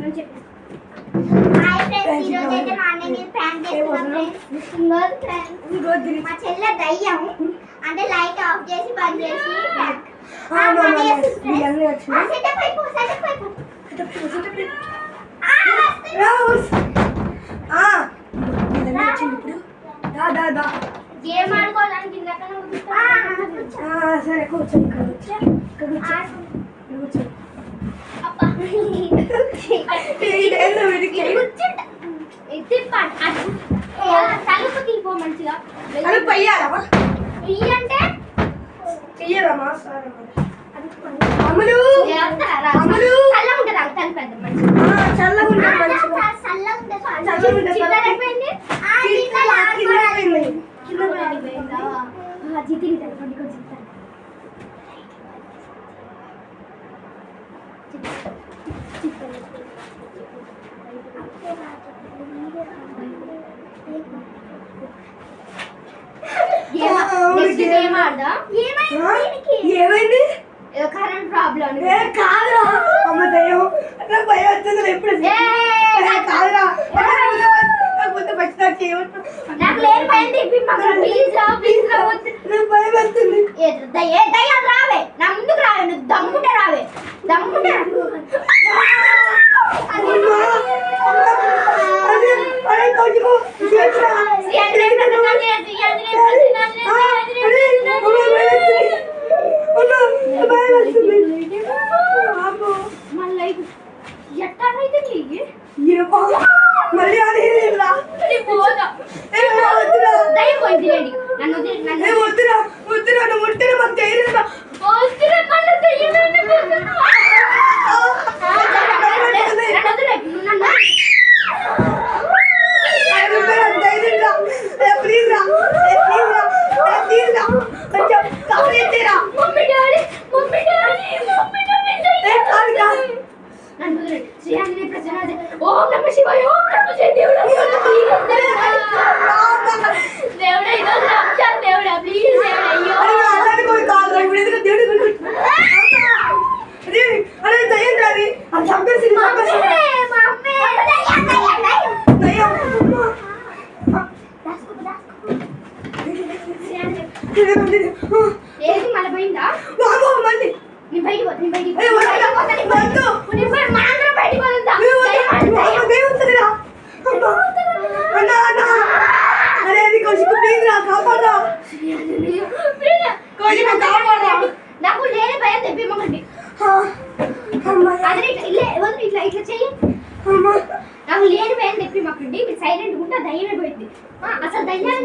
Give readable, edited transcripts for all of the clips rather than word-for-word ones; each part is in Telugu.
హాయ్ ఫ్రెండ్స్, ఈ రోజు అయితే మా అన్నయ్య ప్రాంక్ చేస్తున్నా ఫ్రెండ్స్. మా చెల్లె దయ్యం అంటే లైట్ ఆఫ్ చేసి బంద్ చేసి ప్రాంక్. సెటప్ అయిపో గేమ్ ఆడుకోవడానికి సరే కూర్చో తలుపు తీపో మంచిగా తలుపు అయ్యాలమ్మా అంటే చెయ్యరమ్మా అమ్ములు అమ్ములు చల్లగా ఉంటుంది తలుపు మంచిగా చల్లగా ఉంటుంది ఏమైంది కరెంట్ ప్రాబ్లం కాదురా అమ్మ దయ్యం నాకు భయం వచ్చింది ఎప్పుడు కాదురా ముందు నాకు లేని భయం తిప్పి ప్లీజ్ భయం వస్తుంది దయ్యం రావే నా ముందుకు రావే నువ్వు దమ్ముంటే రావే దమ్ముంటే మళ్ళీ వద్దురా వద్దురా నువ్వు ఉంటేనే మాకు ధైర్యం ఏది మళ్ళీ పోయిందా మళ్ళీ నీ బయట నాకు లేని భయం తెప్పిమ్మండి ఇట్లా ఇట్లా చెయ్యి నాకు లేని భయం తెప్పిమ్మకండి మీరు సైలెంట్ ఉంటే ధైర్యం పోయింది అసలు ధైర్యం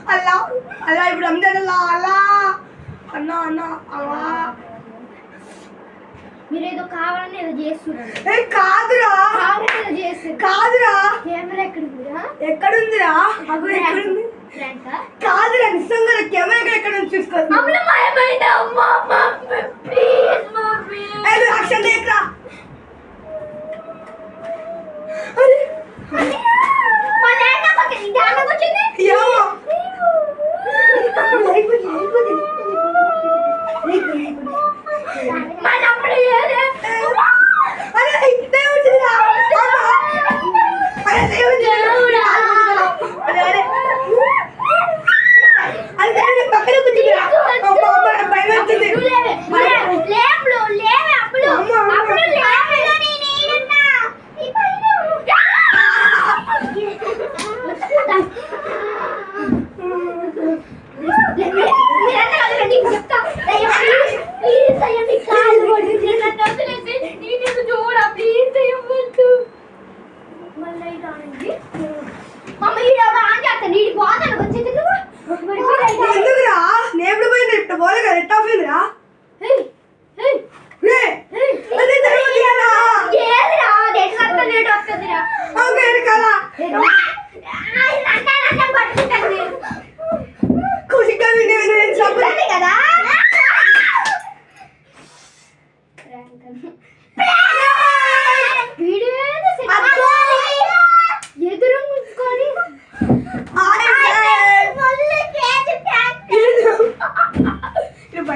అలా అలా ఇప్పుడు అందరూ అలా అన్నా అన్నా అలా మీరేదో కావాలని ఏదో చేస్తున్నారు కాదురా కాదురా కెమెరా ఎక్కడుందిరా ఎక్కడుంది కాదురా నిజంగా కెమెరా ఎక్కడ ఉంది చూసుకోండి అక్షర్ దేఖ్రా పక్కన కూర్చుందిరా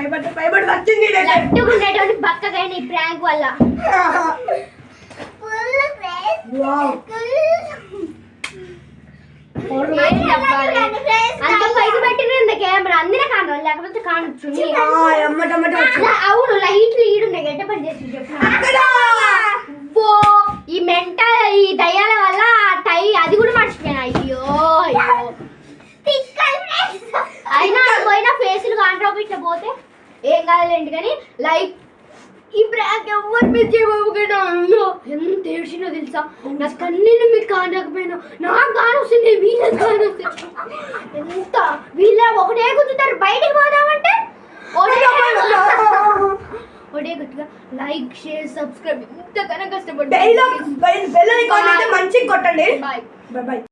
భయపడి వచ్చింది లడ్డుకునేటువంటి బక్కగైన ఈ ప్రాంక్ వల్ల అంత పైకి పెట్టిన కెమెరా అందరే కాను లేకపోతే కానొచ్చు అవును లైట్లు ఈడున్నాయి గడ్డ పని చేసి ఈ ఈ దయ్యాల వల్ల టై అది కూడా మర్చిపోయాను అయ్యో అయినా పోయినా ఫేసులు కాంట్రాప్ ఇట్లా పోతే ఏం కాదులేండి కానీ లైక్ ఈ ప్రాంక్ ఎవరు మీరు చేయబోకుండా అయ్యో ఎంత ఏడ్చినో తెలుసా నా కన్నీళ్ళు మీకు కానకపోయినా నాకు కాని వస్తుంది వీళ్ళకి కాని వస్తుంది ఎంత వీళ్ళ ఒకటే గుర్తుతారు బయటికి పోదామంటే ఒకటే గుర్తుగా లైక్ షేర్ సబ్స్క్రైబ్ ఇంతకన్నా కష్టపడి మంచిగా కొట్టండి. Bye bye.